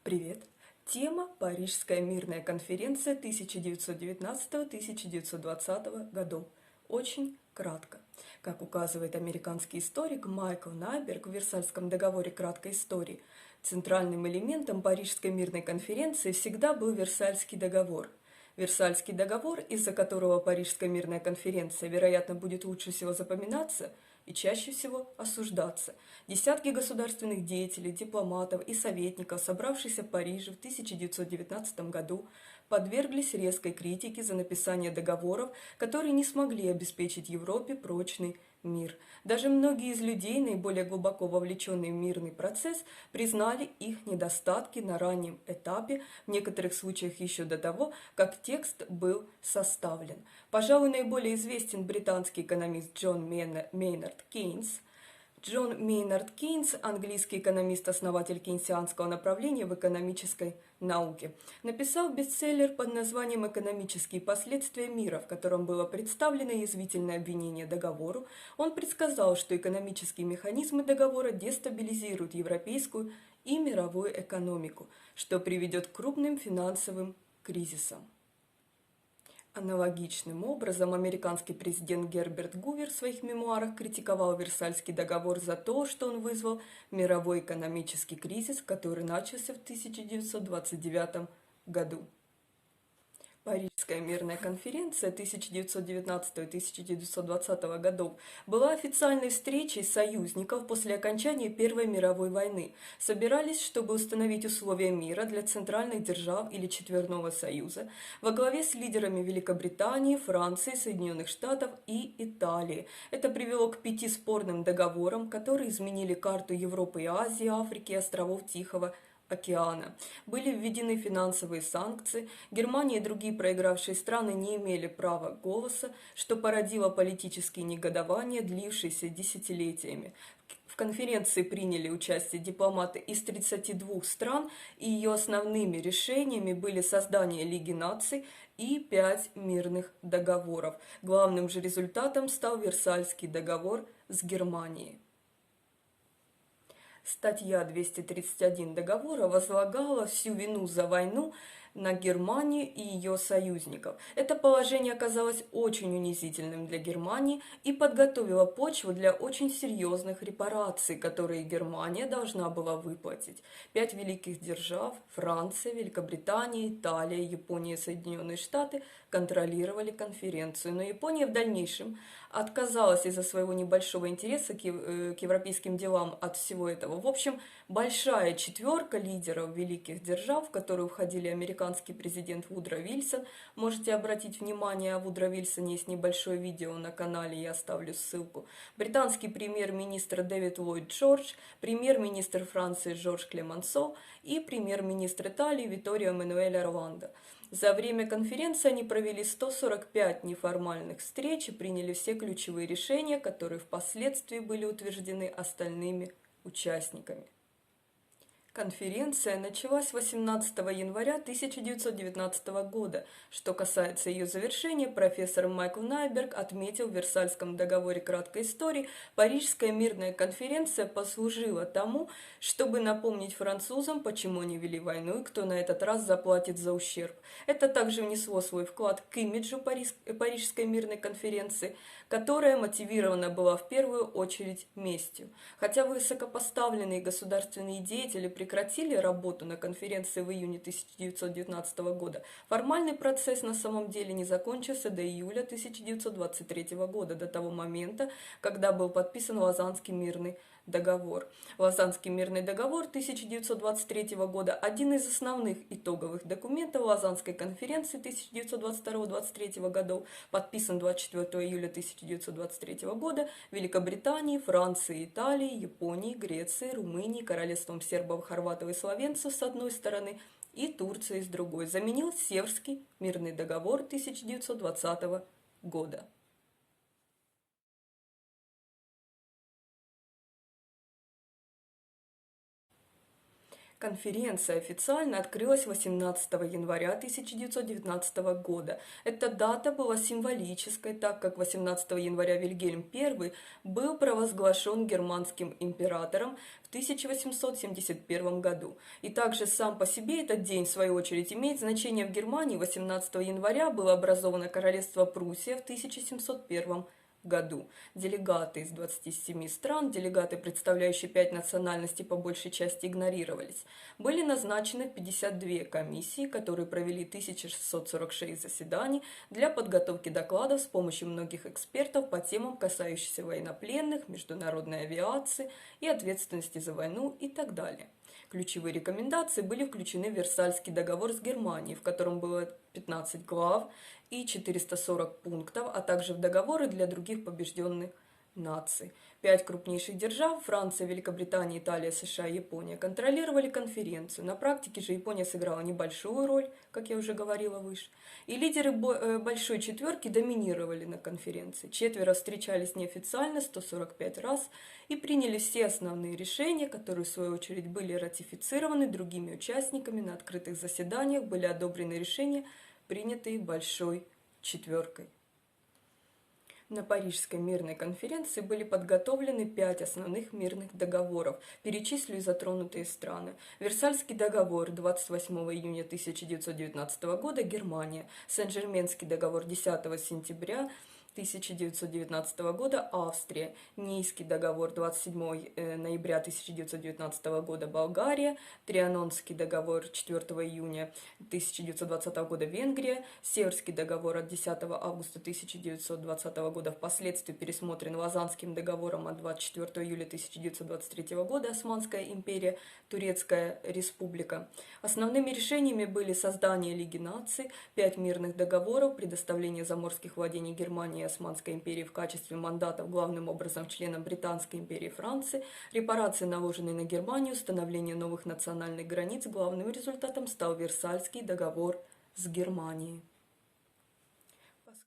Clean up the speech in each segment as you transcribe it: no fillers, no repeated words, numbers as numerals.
Привет! Тема «Парижская мирная конференция 1919-1920 годов». Очень кратко. Как указывает американский историк Майкл Найберг в Версальском договоре краткой истории, центральным элементом Парижской мирной конференции всегда был Версальский договор. Версальский договор, из-за которого Парижская мирная конференция, вероятно, будет лучше всего запоминаться и чаще всего осуждаться. Десятки государственных деятелей, дипломатов и советников, собравшихся в Париже в 1919 году, подверглись резкой критике за написание договоров, которые не смогли обеспечить Европе прочный мир. Даже многие из людей, наиболее глубоко вовлеченные в мирный процесс, признали их недостатки на раннем этапе, в некоторых случаях еще до того, как текст был составлен. Пожалуй, наиболее известен британский экономист Джон Мейнард Кейнс. Джон Мейнард Кейнс, английский экономист, основатель кейнсианского направления в экономической науке, написал бестселлер под названием «Экономические последствия мира», в котором было представлено язвительное обвинение договору. Он предсказал, что экономические механизмы договора дестабилизируют европейскую и мировую экономику, что приведет к крупным финансовым кризисам. Аналогичным образом американский президент Герберт Гувер в своих мемуарах критиковал Версальский договор за то, что он вызвал мировой экономический кризис, который начался в 1929 году. Парижская мирная конференция 1919-1920 годов была официальной встречей союзников после окончания Первой мировой войны. Собирались, чтобы установить условия мира для центральных держав или Четверного союза во главе с лидерами Великобритании, Франции, Соединенных Штатов и Италии. Это привело к 5 спорным договорам, которые изменили карту Европы и Азии, Африки и островов Тихого океана. Были введены финансовые санкции, Германия и другие проигравшие страны не имели права голоса, что породило политические негодования, длившиеся десятилетиями. В конференции приняли участие дипломаты из 32 стран, и ее основными решениями были создание Лиги наций и 5 мирных договоров. Главным же результатом стал Версальский договор с Германией. Статья 231 договора возлагала всю вину за войну на Германию и ее союзников. Это положение оказалось очень унизительным для Германии и подготовило почву для очень серьезных репараций, которые Германия должна была выплатить. 5 великих держав – Франция, Великобритания, Италия, Япония и Соединенные Штаты – контролировали конференцию, но Япония в дальнейшем отказалась из-за своего небольшого интереса к европейским делам от всего этого. В общем, большая четверка лидеров великих держав, в которую входили американский президент Вудро Вильсон. Можете обратить внимание, о Вудро Вильсоне есть небольшое видео на канале, я оставлю ссылку. Британский премьер-министр Дэвид Ллойд Джордж, премьер-министр Франции Жорж Клемансо и премьер-министр Италии Витторио Эммануэле Орландо. За время конференции они провели 145 неформальных встреч и приняли все ключевые решения, которые впоследствии были утверждены остальными участниками. Конференция началась 18 января 1919 года. Что касается ее завершения, профессор Майкл Найберг отметил в Версальском договоре краткой истории, Парижская мирная конференция послужила тому, чтобы напомнить французам, почему они вели войну и кто на этот раз заплатит за ущерб. Это также внесло свой вклад к имиджу Парижской мирной конференции, которая мотивирована была в первую очередь местью. Хотя высокопоставленные государственные деятели прекратили работу на конференции в июне 1919 года, формальный процесс на самом деле не закончился до июля 1923 года, до того момента, когда был подписан Лозаннский мирный договор. Лозаннский мирный договор 1923 года – один из основных итоговых документов Лозаннской конференции 1922-23 годов, подписан 24 июля 1923 года Великобританией, Францией, Италией, Японией, Грецией, Румынией, Королевством сербов, хорватов и словенцев с одной стороны и Турцией с другой. Заменил Севрский мирный договор 1920 года. Конференция официально открылась 18 января 1919 года. Эта дата была символической, так как 18 января Вильгельм I был провозглашен германским императором в 1871 году. И также сам по себе этот день, в свою очередь, имеет значение в Германии. 18 января было образовано Королевство Пруссия в 1701 году. Делегаты из 27 стран, делегаты, представляющие 5 национальностей, по большей части игнорировались. Были назначены 52 комиссии, которые провели 1646 заседаний для подготовки докладов с помощью многих экспертов по темам, касающимся военнопленных, международной авиации и ответственности за войну и так далее. Ключевые рекомендации были включены в Версальский договор с Германией, в котором было 15 глав и 440 пунктов, а также в договоры для других побежденных наций. 5 крупнейших держав – Франция, Великобритания, Италия, США и Япония – контролировали конференцию. На практике же Япония сыграла небольшую роль, как я уже говорила выше. И лидеры Большой Четверки доминировали на конференции. Четверо встречались неофициально 145 раз и приняли все основные решения, которые в свою очередь были ратифицированы другими участниками. На открытых заседаниях были одобрены решения, принятые Большой Четверкой. На Парижской мирной конференции были подготовлены 5 основных мирных договоров. Перечислю затронутые страны. Версальский договор 28 июня 1919 года – Германия. Сен-Жерменский договор 10 сентября 1919 года – Австрия. Нейский договор 27 ноября 1919 года – Болгария. Трианонский договор 4 июня 1920 года – Венгрия. Северский договор от 10 августа 1920 года, впоследствии пересмотрен Лозаннским договором от 24 июля 1923 года – Османская империя, Турецкая республика. Основными решениями были создание Лиги наций, 5 мирных договоров, предоставление заморских владений Германии и Османской империи в качестве мандатов главным образом членам Британской империи и Франции, репарации, наложенные на Германию, установление новых национальных границ. Главным результатом стал Версальский договор с Германией.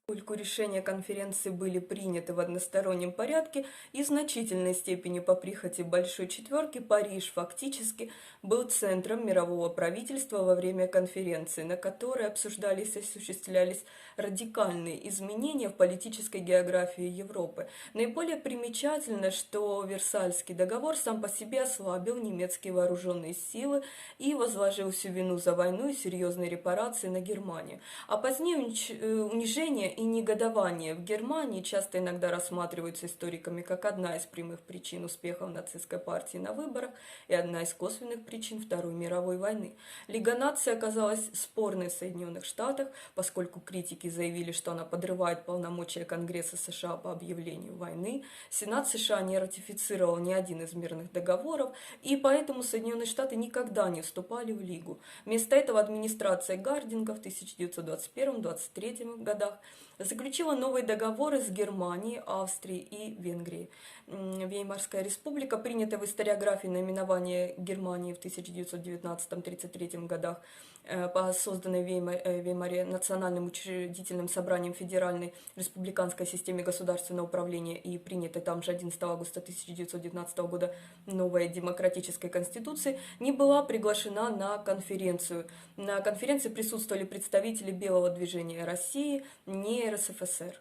Поскольку решения конференции были приняты в одностороннем порядке и в значительной степени по прихоти Большой Четверки, Париж фактически был центром мирового правительства во время конференции, на которой обсуждались и осуществлялись радикальные изменения в политической географии Европы. Наиболее примечательно, что Версальский договор сам по себе ослабил немецкие вооруженные силы и возложил всю вину за войну и серьезные репарации на Германию. А позднее унижение и негодование в Германии часто иногда рассматриваются историками как одна из прямых причин успехов нацистской партии на выборах и одна из косвенных причин Второй мировой войны. Лига наций оказалась спорной в Соединенных Штатах, поскольку критики заявили, что она подрывает полномочия Конгресса США по объявлению войны. Сенат США не ратифицировал ни один из мирных договоров, и поэтому Соединенные Штаты никогда не вступали в Лигу. Вместо этого администрация Гардинга в 1921-1923 годах заключила новые договоры с Германией, Австрией и Венгрией. Веймарская республика, принятая в историографии наименование Германии в 1919-1933 годах, по созданной в Веймаре Национальным учредительным собранием Федеральной республиканской системе государственного управления и принятой там же 11 августа 1919 года новой демократической конституции, не была приглашена на конференцию. На конференции присутствовали представители Белого движения России, не РСФСР.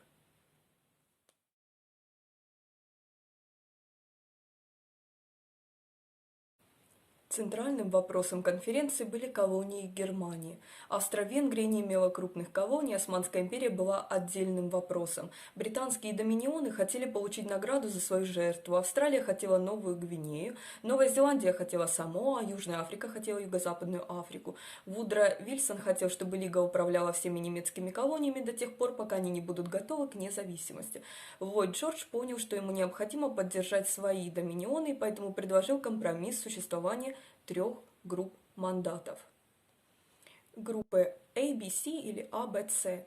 Центральным вопросом конференции были колонии Германии. Австро-Венгрия не имела крупных колоний, Османская империя была отдельным вопросом. Британские доминионы хотели получить награду за свою жертву. Австралия хотела Новую Гвинею, Новая Зеландия хотела Самоа, Южная Африка хотела Юго-Западную Африку. Вудро Вильсон хотел, чтобы Лига управляла всеми немецкими колониями до тех пор, пока они не будут готовы к независимости. Ллойд Джордж понял, что ему необходимо поддержать свои доминионы, и поэтому предложил компромисс существования 3 групп мандатов. Группы ABC или ABC.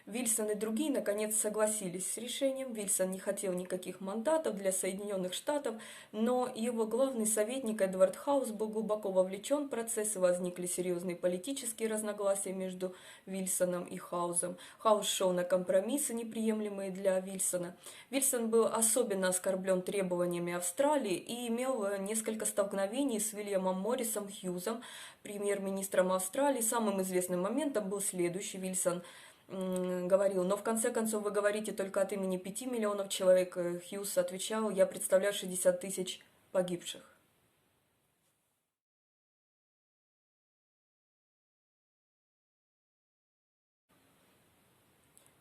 Вильсон и другие наконец согласились с решением. Вильсон не хотел никаких мандатов для Соединенных Штатов, но его главный советник Эдвард Хаус был глубоко вовлечен в процесс, и возникли серьезные политические разногласия между Вильсоном и Хаусом. Хаус шел на компромиссы, неприемлемые для Вильсона. Вильсон был особенно оскорблен требованиями Австралии и имел несколько столкновений с Уильямом Моррисом Хьюзом, премьер-министром Австралии. Самым известным моментом был следующий. Вильсон говорил: но в конце концов вы говорите только от имени 5 миллионов человек. Хьюз отвечал: я представляю 60 тысяч погибших.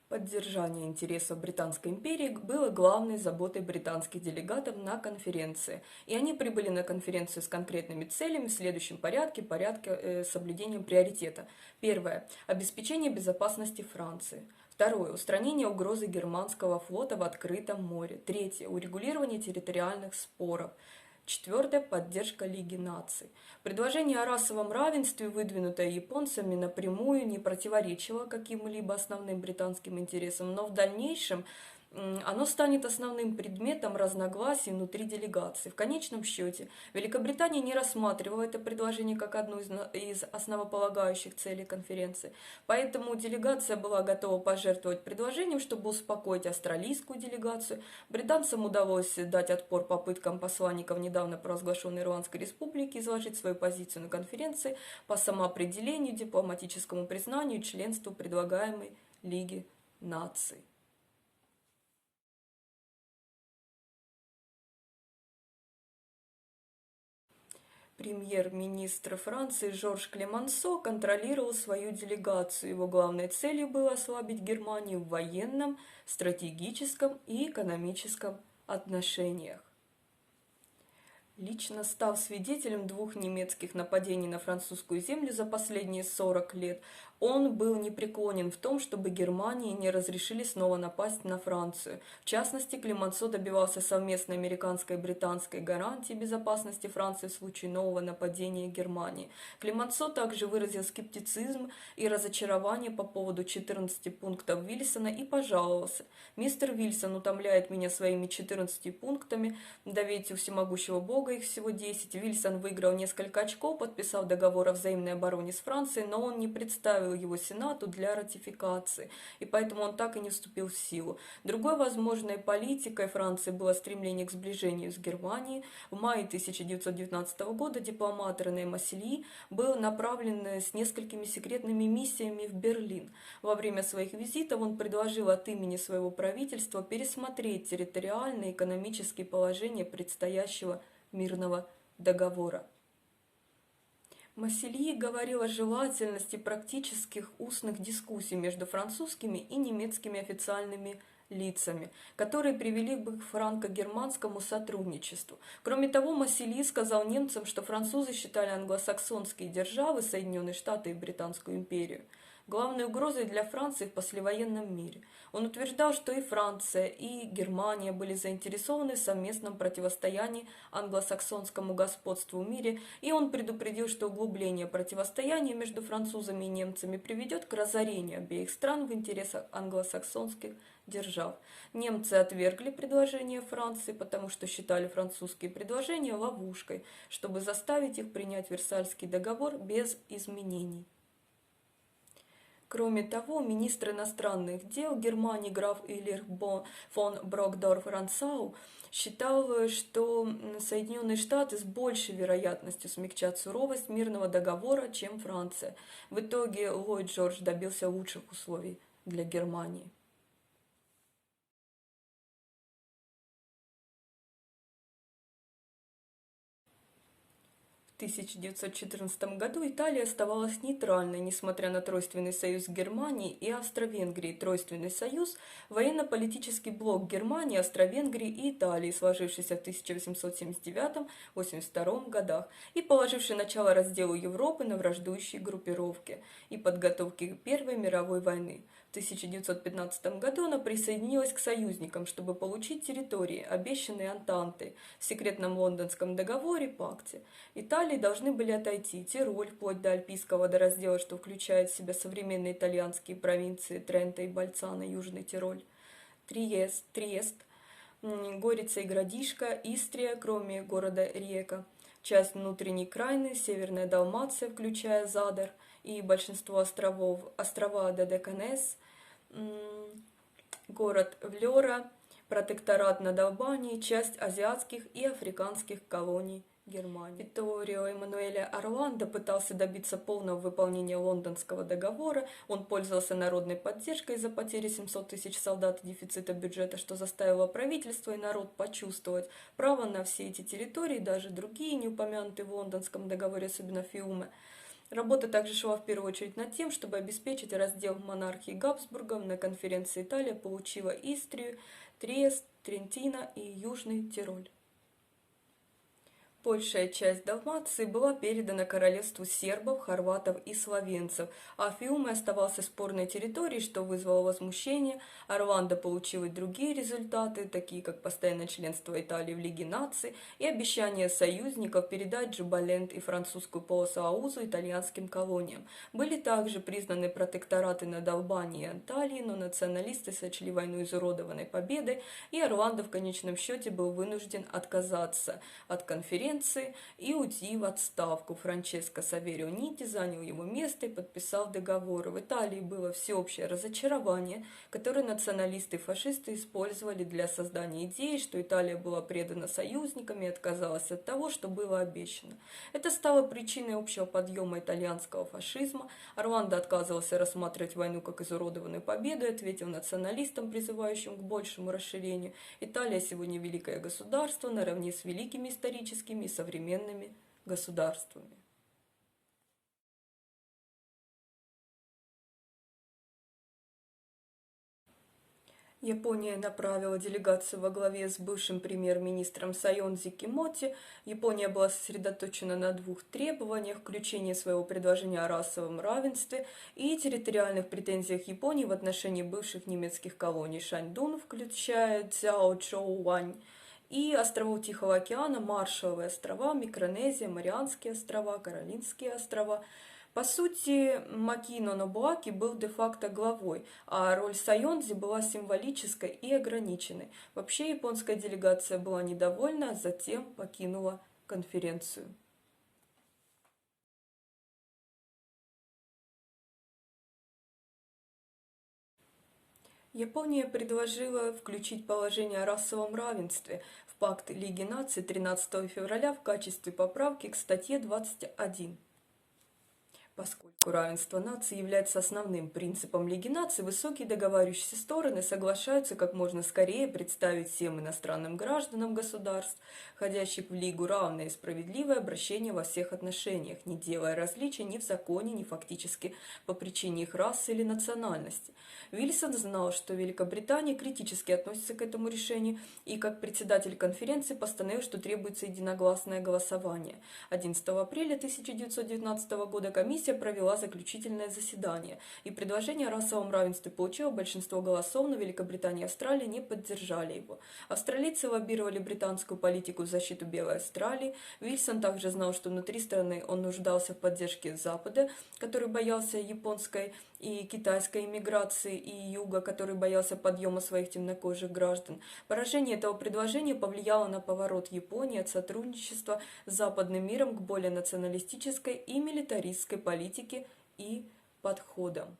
Поддержание интересов Британской империи было главной заботой британских делегатов на конференции. И они прибыли на конференцию с конкретными целями в следующем порядке соблюдением приоритета. Первое. Обеспечение безопасности Франции. Второе. Устранение угрозы германского флота в открытом море. Третье. Урегулирование территориальных споров. Четвертое. Поддержка Лиги наций. Предложение о расовом равенстве, выдвинутое японцами, напрямую не противоречило каким-либо основным британским интересам, но в дальнейшем оно станет основным предметом разногласий внутри делегации. В конечном счете, Великобритания не рассматривала это предложение как одну из основополагающих целей конференции, поэтому делегация была готова пожертвовать предложением, чтобы успокоить австралийскую делегацию. Британцам удалось дать отпор попыткам посланников недавно провозглашенной Ирландской республики изложить свою позицию на конференции по самоопределению, дипломатическому признанию и членству предлагаемой Лиги наций. Премьер-министр Франции Жорж Клемансо контролировал свою делегацию. Его главной целью было ослабить Германию в военном, стратегическом и экономическом отношениях. Лично став свидетелем 2 немецких нападений на французскую землю за последние 40 лет, он был непреклонен в том, чтобы Германии не разрешили снова напасть на Францию. В частности, Клемансо добивался совместной американской и британской гарантии безопасности Франции в случае нового нападения Германии. Клемансо также выразил скептицизм и разочарование по поводу 14 пунктов Вильсона и пожаловался: «Мистер Вильсон утомляет меня своими 14 пунктами, да ведь у всемогущего Бога их всего 10. Вильсон выиграл несколько очков, подписав договор о взаимной обороне с Францией, но он не представил его Сенату для ратификации, и поэтому он так и не вступил в силу. Другой возможной политикой Франции было стремление к сближению с Германией. В мае 1919 года дипломат Рене Массильи был направлен с несколькими секретными миссиями в Берлин. Во время своих визитов он предложил от имени своего правительства пересмотреть территориальное и экономическое положение предстоящего мирного договора. Массильи говорил о желательности практических устных дискуссий между французскими и немецкими официальными лицами, которые привели бы к франко-германскому сотрудничеству. Кроме того, Массильи сказал немцам, что французы считали англосаксонские державы, Соединенные Штаты и Британскую империю, главной угрозой для Франции в послевоенном мире. Он утверждал, что и Франция, и Германия были заинтересованы в совместном противостоянии англосаксонскому господству в мире, и он предупредил, что углубление противостояния между французами и немцами приведет к разорению обеих стран в интересах англосаксонских держав. Немцы отвергли предложение Франции, потому что считали французские предложения ловушкой, чтобы заставить их принять Версальский договор без изменений. Кроме того, министр иностранных дел Германии граф Ильрих фон Брокдорф-Ранцау считал, что Соединенные Штаты с большей вероятностью смягчат суровость мирного договора, чем Франция. В итоге Ллойд Джордж добился лучших условий для Германии. В 1914 году Италия оставалась нейтральной, несмотря на Тройственный союз с Германией и Австро-Венгрией. Тройственный союз – военно-политический блок Германии, Австро-Венгрии и Италии, сложившийся в 1879-82 годах и положивший начало разделу Европы на враждующие группировки и подготовке к Первой мировой войны. В 1915 году она присоединилась к союзникам, чтобы получить территории, обещанные Антантой в секретном лондонском договоре пакте. Италии должны были отойти Тироль, вплоть до Альпийского водораздела, что включает в себя современные итальянские провинции Тренто и Больцано, Южный Тироль, Триест, Горица и Градишка, Истрия, кроме города Риека, часть внутренней Крайны, Северная Далмация, включая Задар, и большинство островов, острова Додеканес, город Влера, протекторат над Албанией, часть азиатских и африканских колоний Германии. Витторио Эммануэле Орландо пытался добиться полного выполнения Лондонского договора. Он пользовался народной поддержкой из-за потери 700 тысяч солдат и дефицита бюджета, что заставило правительство и народ почувствовать право на все эти территории, даже другие, не упомянутые в Лондонском договоре, особенно Фиуме. Работа также шла в первую очередь над тем, чтобы обеспечить раздел монархии Габсбургов. На конференции Италия получила Истрию, Триест, Трентино и Южный Тироль. Большая часть Далмации была передана королевству сербов, хорватов и словенцев, а Фиуме оставался спорной территорией, что вызвало возмущение. Орландо получил и другие результаты, такие как постоянное членство Италии в Лиге наций и обещание союзников передать Джубаленд и французскую полосу Аузу итальянским колониям. Были также признаны протектораты над Албанией и Анталией, но националисты сочли войну изуродованной победой, и Орландо в конечном счете был вынужден отказаться от конференции и уйти в отставку. Франческо Саверио Нити занял его место и подписал договор. В Италии было всеобщее разочарование, которое националисты и фашисты использовали для создания идеи, что Италия была предана союзниками и отказалась от того, что было обещано. Это стало причиной общего подъема итальянского фашизма. Орландо отказывался рассматривать войну как изуродованную победу и ответил националистам, призывающим к большему расширению. Италия сегодня великое государство наравне с великими историческими и современными государствами. Япония направила делегацию во главе с бывшим премьер-министром Сайонзи Кимоти. Япония была сосредоточена на двух требованиях: включении своего предложения о расовом равенстве и территориальных претензиях Японии в отношении бывших немецких колоний Шаньдун, включая Цзяочжоуань, и островов Тихого океана, Маршалловы острова, Микронезия, Марианские острова, Каролинские острова. По сути, Макино Нобуаки был де-факто главой, а роль Сайонзи была символической и ограниченной. Вообще японская делегация была недовольна, а затем покинула конференцию. Япония предложила включить положение о расовом равенстве в пакт Лиги наций 13 февраля в качестве поправки к статье 21. Поскольку равенство наций является основным принципом Лиги наций, высокие договаривающиеся стороны соглашаются как можно скорее представить всем иностранным гражданам государств, входящих в Лигу, равное и справедливое обращение во всех отношениях, не делая различий ни в законе, ни фактически по причине их расы или национальности. Вильсон знал, что Великобритания критически относится к этому решению и как председатель конференции постановил, что требуется единогласное голосование. 11 апреля 1919 года комиссия провела заключительное заседание, и предложение о расовом равенстве получило большинство голосов, но Великобритания и Австралия не поддержали его. Австралийцы лоббировали британскую политику в защиту Белой Австралии. Вильсон также знал, что внутри страны он нуждался в поддержке Запада, который боялся японской и китайской иммиграции, и Юга, который боялся подъема своих темнокожих граждан. Поражение этого предложения повлияло на поворот Японии от сотрудничества с западным миром к более националистической и милитаристской политике и подходам.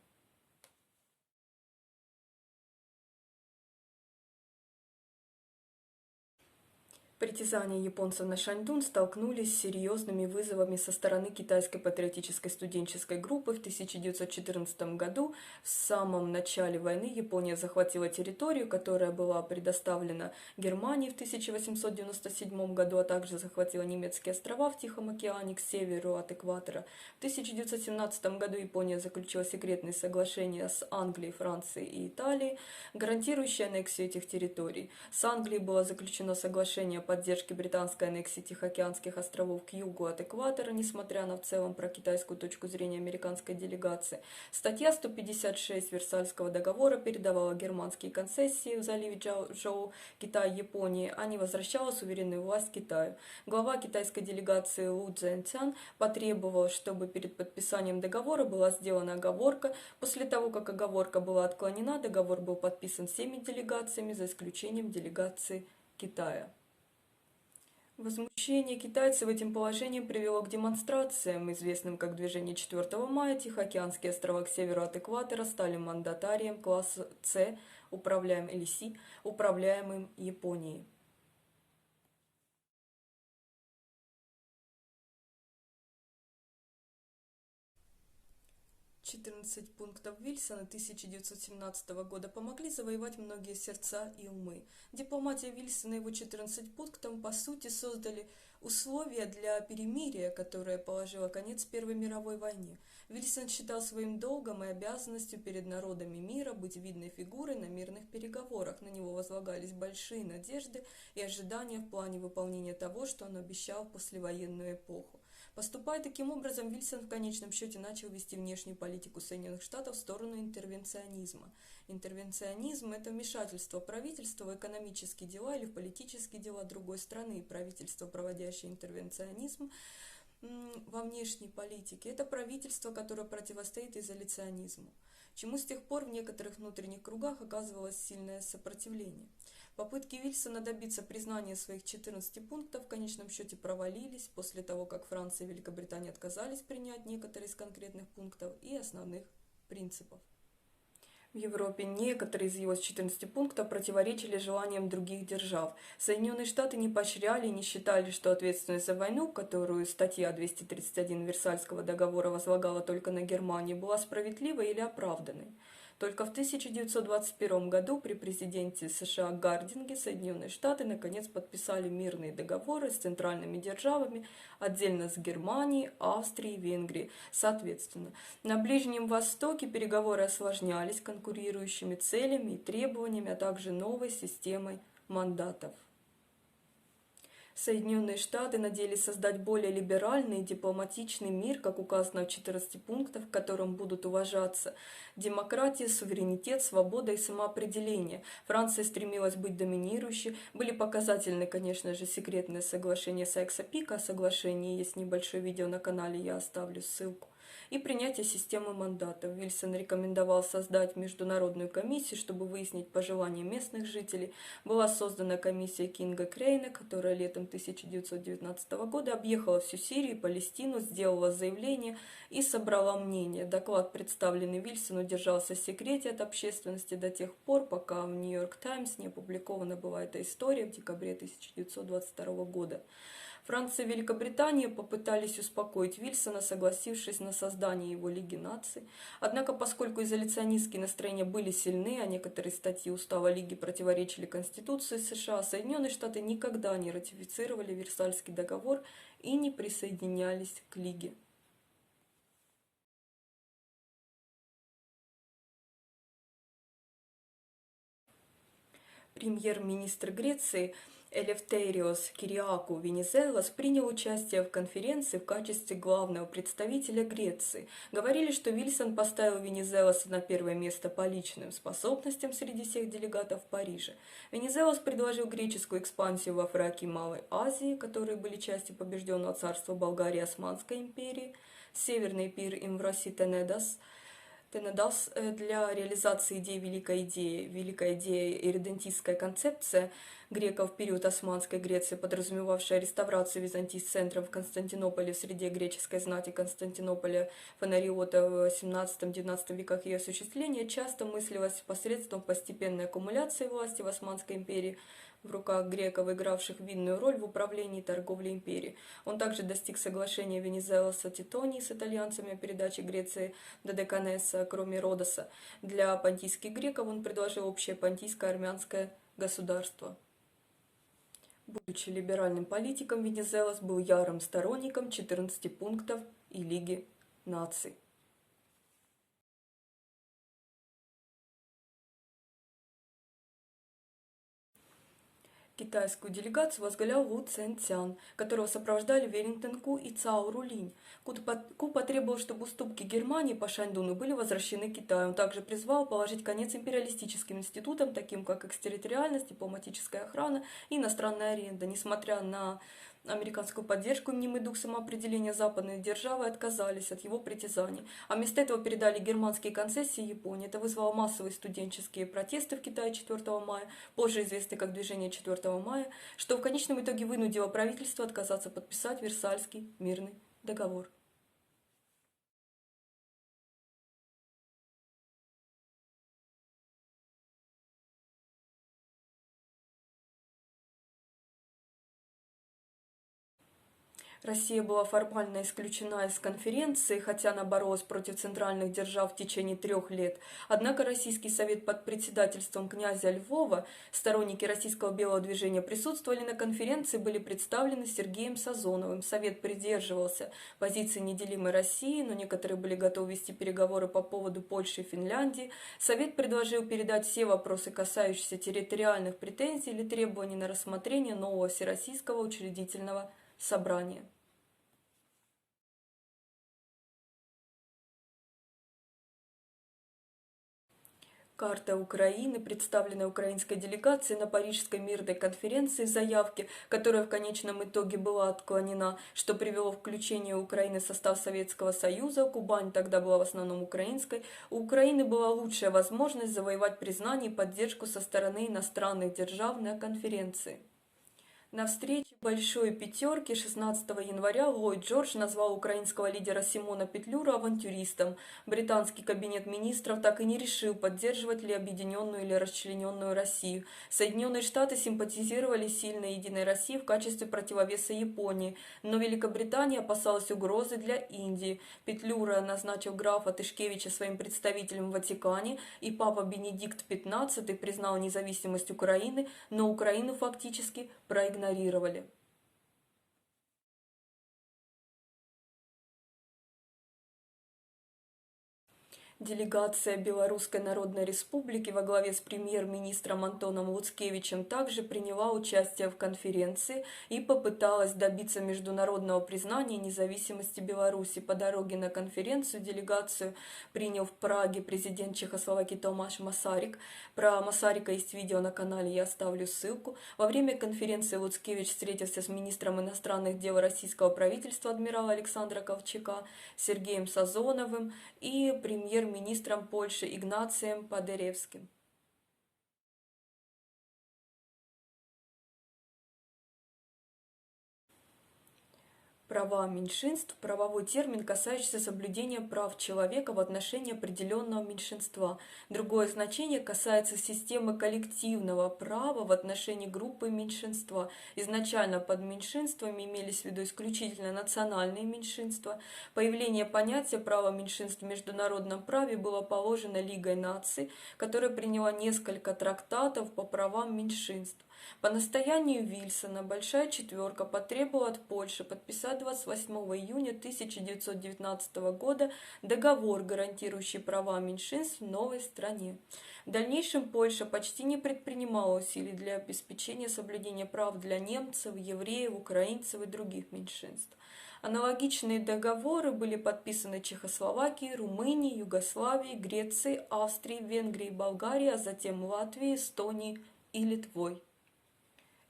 Притязания японцев на Шаньдун столкнулись с серьезными вызовами со стороны китайской патриотической студенческой группы. В 1914 году, в самом начале войны, Япония захватила территорию, которая была предоставлена Германии в 1897 году, а также захватила немецкие острова в Тихом океане к северу от экватора. В 1917 году Япония заключила секретные соглашения с Англией, Францией и Италией, гарантирующие аннексию этих территорий. С Англией было заключено соглашение о поддержки британской аннексии Тихоокеанских островов к югу от экватора, несмотря на в целом прокитайскую точку зрения американской делегации. Статья 156 Версальского договора передавала германские концессии в заливе Чжоу Китаю и Японии, а не возвращала суверенную власть Китаю. Глава китайской делегации Лу Цзэньцян потребовал, чтобы перед подписанием договора была сделана оговорка. После того, как оговорка была отклонена, договор был подписан всеми делегациями, за исключением делегации Китая. Возмущение китайцев этим положением привело к демонстрациям, известным как движение 4 мая. Тихоокеанские острова к северу от экватора стали мандатарием класса С, управляемым Японией. 14 пунктов Вильсона 1917 года помогли завоевать многие сердца и умы. Дипломатия Вильсона и его 14 пунктов по сути создали условия для перемирия, которое положило конец Первой мировой войне. Вильсон считал своим долгом и обязанностью перед народами мира быть видной фигурой на мирных переговорах. На него возлагались большие надежды и ожидания в плане выполнения того, что он обещал в послевоенную эпоху. Поступая таким образом, Вильсон в конечном счете начал вести внешнюю политику Соединенных Штатов в сторону интервенционизма. Интервенционизм – это вмешательство правительства в экономические дела или в политические дела другой страны. Правительство, проводящее интервенционизм во внешней политике, это правительство, которое противостоит изоляционизму, чему с тех пор в некоторых внутренних кругах оказывалось сильное сопротивление. Попытки Вильсона добиться признания своих 14 пунктов в конечном счете провалились после того, как Франция и Великобритания отказались принять некоторые из конкретных пунктов и основных принципов. В Европе некоторые из его 14 пунктов противоречили желаниям других держав. Соединенные Штаты не поощряли и не считали, что ответственность за войну, которую статья 231 Версальского договора возлагала только на Германию, была справедливой или оправданной. Только в 1921 году при президенте США Гардинге Соединенные Штаты наконец подписали мирные договоры с центральными державами, отдельно с Германией, Австрией и Венгрией. Соответственно, на Ближнем Востоке переговоры осложнялись конкурирующими целями и требованиями, а также новой системой мандатов. Соединенные Штаты надеялись создать более либеральный и дипломатичный мир, как указано в 14 пунктах, в котором будут уважаться демократия, суверенитет, свобода и самоопределение. Франция стремилась быть доминирующей. Были показательны, конечно же, секретное соглашение Сайкса-Пико. О соглашении есть небольшое видео на канале, я оставлю ссылку. И принятие системы мандатов. Вильсон рекомендовал создать международную комиссию, чтобы выяснить пожелания местных жителей. Была создана комиссия Кинга Крейна, которая летом 1919 года объехала всю Сирию и Палестину, сделала заявление и собрала мнение. Доклад, представленный Вильсону, держался в секрете от общественности до тех пор, пока в Нью-Йорк Таймс не опубликована была эта история в декабре 1922 года. Франция и Великобритания попытались успокоить Вильсона, согласившись на создание его Лиги наций. Однако, поскольку изоляционистские настроения были сильны, а некоторые статьи Устава Лиги противоречили Конституции США, Соединенные Штаты никогда не ратифицировали Версальский договор и не присоединялись к Лиге. Премьер-министр Греции Элефтериос Кириаку Венизелос принял участие в конференции в качестве главного представителя Греции. Говорили, что Вильсон поставил Венизелоса на первое место по личным способностям среди всех делегатов в Париже. Венизелос предложил греческую экспансию во Фраке и Малой Азии, которые были частью побежденного царства Болгарии и Османской империи, Северный пир Имвроси Тенедас для реализации Великой идеи ирредентистская концепция греков в период Османской Греции, подразумевавшая реставрацию византийских-центров в Константинополе в среде греческой знати Константинополя Фонариота в XVII-XIX веках, ее осуществление часто мыслилось посредством постепенной аккумуляции власти в Османской империи в руках греков, игравших видную роль в управлении и торговле империи. Он также достиг соглашения Венизелоса Титонии с итальянцами о передаче Греции Додеканеса, кроме Родоса. Для понтийских греков он предложил общее понтийское армянское государство. Будучи либеральным политиком, Венизелос был ярым сторонником 14 пунктов и Лиги наций. Китайскую делегацию возглавлял Лу Цзэнцян, которого сопровождали Веллингтон Ку и Цао Рулинь. Ку потребовал, чтобы уступки Германии по Шаньдуну были возвращены Китаю. Он также призвал положить конец империалистическим институтам, таким как экстерриториальность, дипломатическая охрана и иностранная аренда. Несмотря на американскую поддержку, мнимый дух самоопределения западные державы отказались от его притязаний, а вместо этого передали германские концессии Японии. Это вызвало массовые студенческие протесты в Китае 4 мая, позже известные как движение 4 мая, что в конечном итоге вынудило правительство отказаться подписать Версальский мирный договор. Россия была формально исключена из конференции, хотя она боролась против центральных держав в течение 3 лет. Однако Российский совет под председательством князя Львова, сторонники российского белого движения, присутствовали на конференции, были представлены Сергеем Сазоновым. Совет придерживался позиции неделимой России, но некоторые были готовы вести переговоры по поводу Польши и Финляндии. Совет предложил передать все вопросы, касающиеся территориальных претензий или требований, на рассмотрение нового Всероссийского учредительного собрания. Карта Украины, представленная украинской делегацией на Парижской мирной конференции в заявке, которая в конечном итоге была отклонена, что привело к включению Украины в состав Советского Союза. Кубань тогда была в основном украинской. У Украины была лучшая возможность завоевать признание и поддержку со стороны иностранных держав на конференции. На встрече Большой Пятерки 16 января Ллойд Джордж назвал украинского лидера Симона Петлюру авантюристом. Британский кабинет министров так и не решил, поддерживать ли объединенную или расчлененную Россию. Соединенные Штаты симпатизировали сильной единой России в качестве противовеса Японии, но Великобритания опасалась угрозы для Индии. Петлюра назначил графа Тышкевича своим представителем в Ватикане, и папа Бенедикт XV признал независимость Украины, но Украину фактически проигнорировали. Делегация Белорусской Народной Республики во главе с премьер-министром Антоном Луцкевичем также приняла участие в конференции и попыталась добиться международного признания независимости Беларуси. По дороге на конференцию делегацию принял в Праге президент Чехословакии Томаш Масарик. Про Масарика есть видео на канале, я оставлю ссылку. Во время конференции Луцкевич встретился с министром иностранных дел российского правительства адмирала Александра Ковчака, Сергеем Сазоновым и премьер-министром Польши Игнацием Падеревским. Права меньшинств – правовой термин, касающийся соблюдения прав человека в отношении определенного меньшинства. Другое значение касается системы коллективного права в отношении группы меньшинства. Изначально под меньшинствами имелись в виду исключительно национальные меньшинства. Появление понятия права меньшинств в международном праве было положено Лигой наций, которая приняла несколько трактатов по правам меньшинств. По настоянию Вильсона Большая Четверка потребовала от Польши подписать 28 июня 1919 года договор, гарантирующий права меньшинств в новой стране. В дальнейшем Польша почти не предпринимала усилий для обеспечения соблюдения прав для немцев, евреев, украинцев и других меньшинств. Аналогичные договоры были подписаны Чехословакией, Румынией, Югославией, Грецией, Австрией, Венгрией, Болгарией, а затем Латвией, Эстонией и Литвой.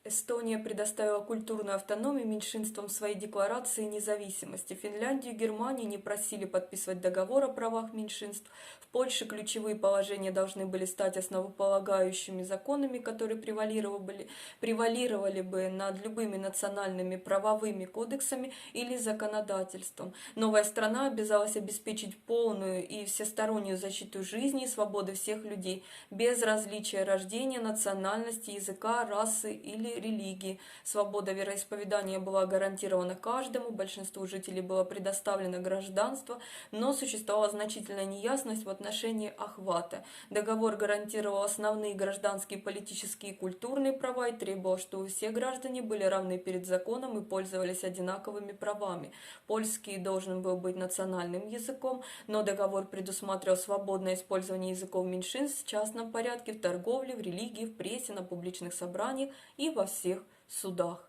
Эстония предоставила культурную автономию меньшинствам в своей декларации независимости. Финляндию и Германию не просили подписывать договор о правах меньшинств. В Польше ключевые положения должны были стать основополагающими законами, которые превалировали бы над любыми национальными правовыми кодексами или законодательством. Новая страна обязалась обеспечить полную и всестороннюю защиту жизни и свободы всех людей, без различия рождения, национальности, языка, расы или религии. Свобода вероисповедания была гарантирована каждому, большинству жителей было предоставлено гражданство, но существовала значительная неясность в отношении охвата. Договор гарантировал основные гражданские, политические и культурные права и требовал, что все граждане были равны перед законом и пользовались одинаковыми правами. Польский должен был быть национальным языком, но договор предусматривал свободное использование языков меньшинств в частном порядке, в торговле, в религии, в прессе, на публичных собраниях и во во всех судах.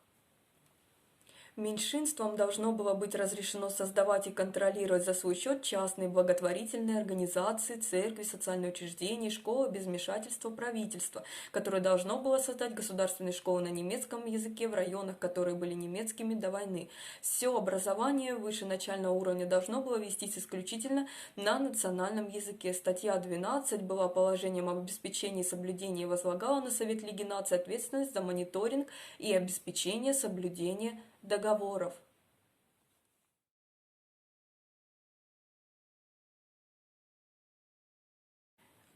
Меньшинствам должно было быть разрешено создавать и контролировать за свой счет частные благотворительные организации, церкви, социальные учреждения, школы без вмешательства правительства, которое должно было создать государственные школы на немецком языке в районах, которые были немецкими до войны. Все образование выше начального уровня должно было вестись исключительно на национальном языке. Статья 12 была положением об обеспечении соблюдения и возлагала на Совет Лиги Наций ответственность за мониторинг и обеспечение соблюдения договоров.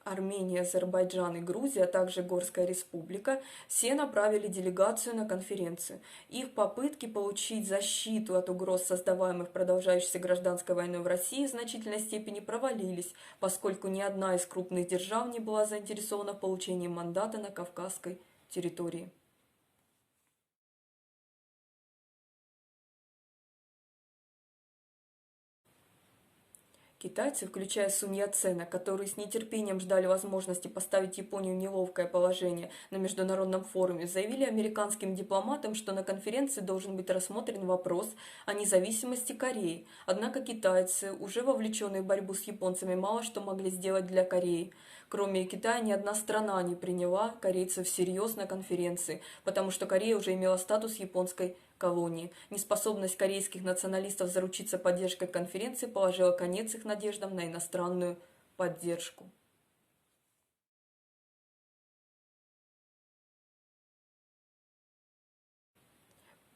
Армения, Азербайджан и Грузия, а также Горская республика, все направили делегацию на конференцию. Их попытки получить защиту от угроз, создаваемых продолжающейся гражданской войной в России, в значительной степени провалились, поскольку ни одна из крупных держав не была заинтересована в получении мандата на Кавказской территории. Китайцы, включая Сунь Яцена, которые с нетерпением ждали возможности поставить Японию в неловкое положение на международном форуме, заявили американским дипломатам, что на конференции должен быть рассмотрен вопрос о независимости Кореи. Однако китайцы, уже вовлеченные в борьбу с японцами, мало что могли сделать для Кореи. Кроме Китая, ни одна страна не приняла корейцев всерьез на конференции, потому что Корея уже имела статус японской колонии. Неспособность корейских националистов заручиться поддержкой конференции положила конец их надеждам на иностранную поддержку.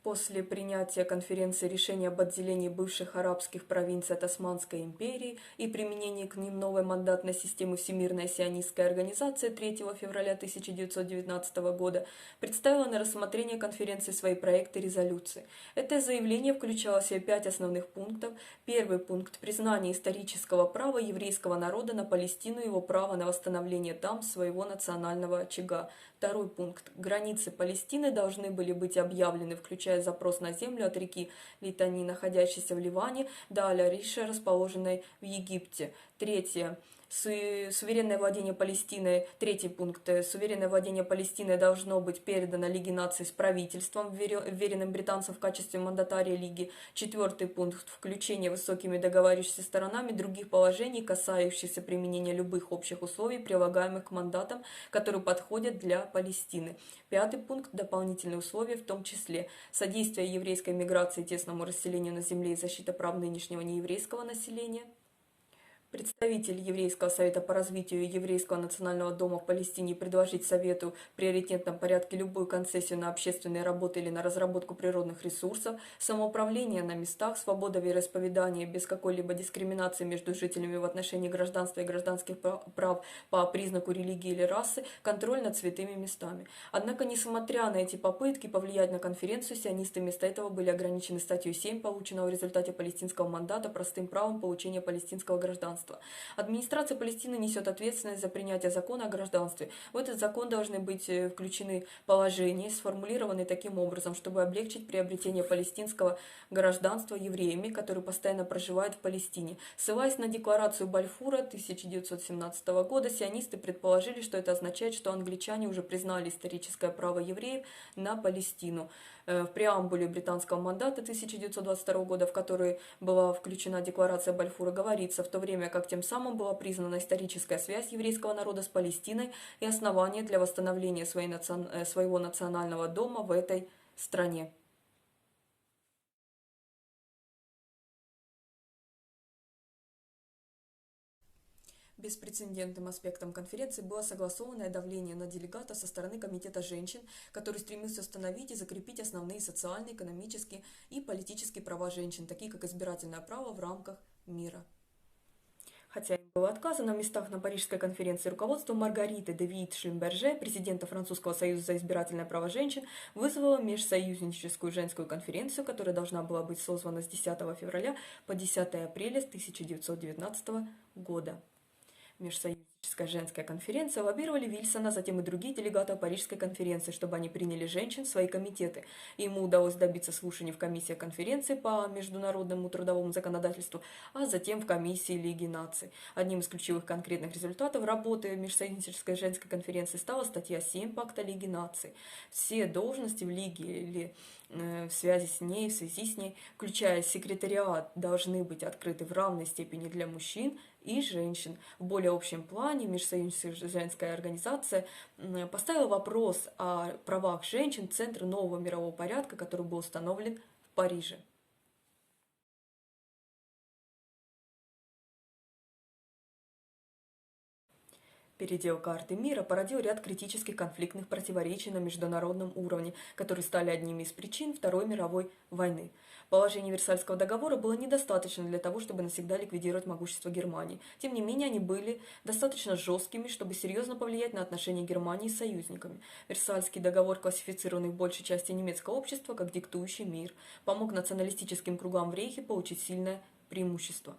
После принятия конференции решения об отделении бывших арабских провинций от Османской империи и применении к ним новой мандатной системы Всемирная сионистская организация 3 февраля 1919 года представила на рассмотрение конференции свои проекты резолюции. Это заявление включало в себя 5 основных пунктов. Первый пункт – признание исторического права еврейского народа на Палестину и его право на восстановление там своего национального очага. Второй пункт – границы Палестины должны были быть объявлены, включая запрос на землю от реки Литани, находящейся в Ливане, до Аль-Ариша, расположенной в Египте. Третье. Суверенное владение Палестиной, третий пункт, суверенное владение Палестиной должно быть передано Лиге наций с правительством, вверенным британцам в качестве мандатария Лиги. Четвертый пункт, включение высокими договаривающимися сторонами других положений, касающихся применения любых общих условий, прилагаемых к мандатам, которые подходят для Палестины. Пятый пункт, дополнительные условия, в том числе содействие еврейской миграции, тесному расселению на земле и защита прав нынешнего нееврейского населения. Представитель Еврейского совета по развитию Еврейского национального дома в Палестине предложить Совету в приоритетном порядке любую концессию на общественные работы или на разработку природных ресурсов, самоуправление на местах, свобода вероисповедания без какой-либо дискриминации между жителями в отношении гражданства и гражданских прав по признаку религии или расы, контроль над святыми местами. Однако, несмотря на эти попытки повлиять на конференцию, сионисты вместо этого были ограничены статьей 7, полученного в результате палестинского мандата, простым правом получения палестинского гражданства. Администрация Палестины несет ответственность за принятие закона о гражданстве. В этот закон должны быть включены положения, сформулированные таким образом, чтобы облегчить приобретение палестинского гражданства евреями, которые постоянно проживают в Палестине. Ссылаясь на декларацию Бальфура 1917 года, сионисты предположили, что это означает, что англичане уже признали историческое право евреев на Палестину. В преамбуле британского мандата 1922 года, в который была включена декларация Бальфура, говорится, в то время как тем самым была признана историческая связь еврейского народа с Палестиной и основание для восстановления своего национального дома в этой стране. Беспрецедентным аспектом конференции было согласованное давление на делегата со стороны Комитета женщин, который стремился установить и закрепить основные социальные, экономические и политические права женщин, такие как избирательное право в рамках мира. Хотя им было отказано в местах на Парижской конференции, руководство Маргариты де Виит-Шлимберже, президента Французского союза за избирательное право женщин, вызвало межсоюзническую женскую конференцию, которая должна была быть созвана с 10 февраля по 10 апреля 1919 года. Межсоюзническая женская конференция лоббировали Вильсона, затем и другие делегаты Парижской конференции, чтобы они приняли женщин в свои комитеты. И ему удалось добиться слушаний в комиссии конференции по международному трудовому законодательству, а затем в комиссии Лиги наций. Одним из ключевых конкретных результатов работы Межсоюзнической женской конференции стала статья 7 Пакта Лиги наций. Все должности в Лиге или в связи с ней, включая секретариат, должны быть открыты в равной степени для мужчин и женщин. В более общем плане Межсоюзническая женская организация поставила вопрос о правах женщин в центр нового мирового порядка, который был установлен в Париже. Передел карты мира породил ряд критических конфликтных противоречий на международном уровне, которые стали одними из причин Второй мировой войны. Положение Версальского договора было недостаточно для того, чтобы навсегда ликвидировать могущество Германии. Тем не менее, они были достаточно жесткими, чтобы серьезно повлиять на отношения Германии с союзниками. Версальский договор, классифицированный в большей части немецкого общества как диктующий мир, помог националистическим кругам в Рейхе получить сильное преимущество.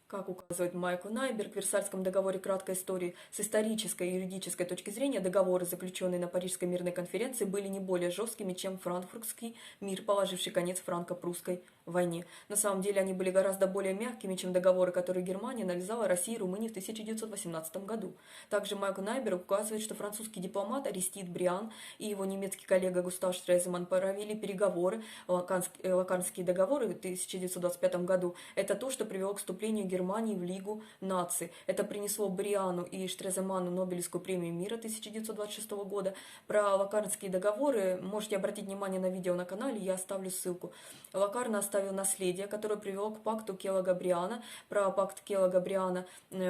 Как указывает Майкл Найберг в Версальском договоре краткой истории, с исторической и юридической точки зрения договоры, заключенные на Парижской мирной конференции, были не более жесткими, чем Франкфуртский мир, положивший конец франко-прусской войне. На самом деле они были гораздо более мягкими, чем договоры, которые Германия навязала России и Румынии в 1918 году. Также Майкл Найберг указывает, что французский дипломат Аристид Бриан и его немецкий коллега Густав Штрейземан провели переговоры, Локарнские договоры в 1925 году. Это то, что привело к вступлению Германии в Лигу наций. Это принесло Бриану и Штрейземану Нобелевскую премию мира 1926 года. Про Локарнские договоры можете обратить внимание на видео на канале, я оставлю ссылку. Локарно оставил наследие, которое привело к пакту Келлога-Бриана. Про пакт Келлога-Бриана,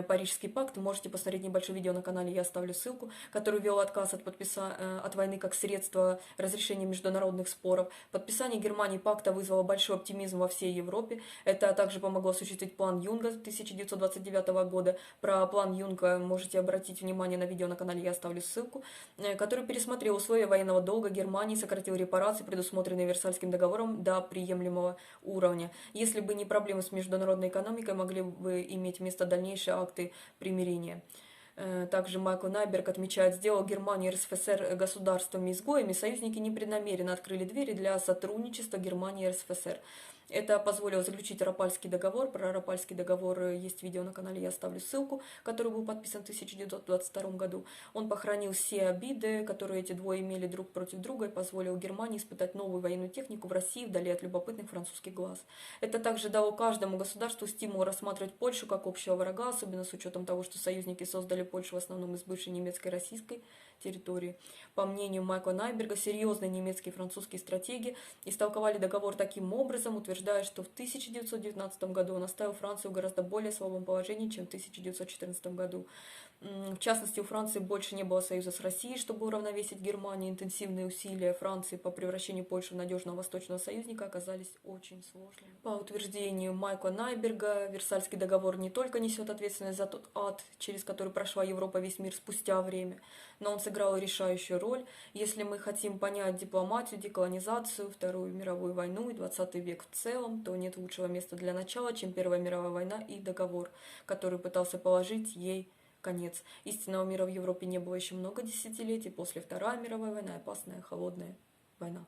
Парижский пакт, можете посмотреть небольшое видео на канале, я оставлю ссылку, который ввел отказ от войны как средство разрешения международных споров. Подписание Германии пакта вызвало большой оптимизм во всей Европе. Это также помогло осуществить план Юнга 1929 года. Про план Юнга можете обратить внимание на видео на канале, я оставлю ссылку, который пересмотрел условия военного долга Германии, сократил репарации, предусмотренные Версальским договором, до приемлемого уровня. Если бы не проблемы с международной экономикой, могли бы иметь место дальнейшие акты примирения. Также Майкл Найберг отмечает, сделал Германию и РСФСР государствами-изгоями, союзники непреднамеренно открыли двери для сотрудничества Германии и РСФСР. Это позволило заключить Рапальский договор. Про Рапальский договор есть видео на канале, я оставлю ссылку, который был подписан в 1922 году. Он похоронил все обиды, которые эти двое имели друг против друга, и позволил Германии испытать новую военную технику в России вдали от любопытных французских глаз. Это также дало каждому государству стимул рассматривать Польшу как общего врага, особенно с учетом того, что союзники создали Польшу в основном из бывшей немецкой и российской территории. По мнению Майкла Найберга, серьезные немецкие и французские стратеги истолковали договор таким образом, утверждая, что в 1919 году он оставил Францию в гораздо более слабом положении, чем в 1914 году. В частности, у Франции больше не было союза с Россией, чтобы уравновесить Германию. Интенсивные усилия Франции по превращению Польши в надежного восточного союзника оказались очень сложными. По утверждению Майкла Найберга, Версальский договор не только несет ответственность за тот ад, через который прошла Европа, весь мир спустя время, но он сыграл решающую роль. Если мы хотим понять дипломатию, деколонизацию, Вторую мировую войну и 20 век в целом, то нет лучшего места для начала, чем Первая мировая война и договор, который пытался положить ей конец. Истинного мира в Европе не было еще много десятилетий. После Второй мировой войны опасная холодная война.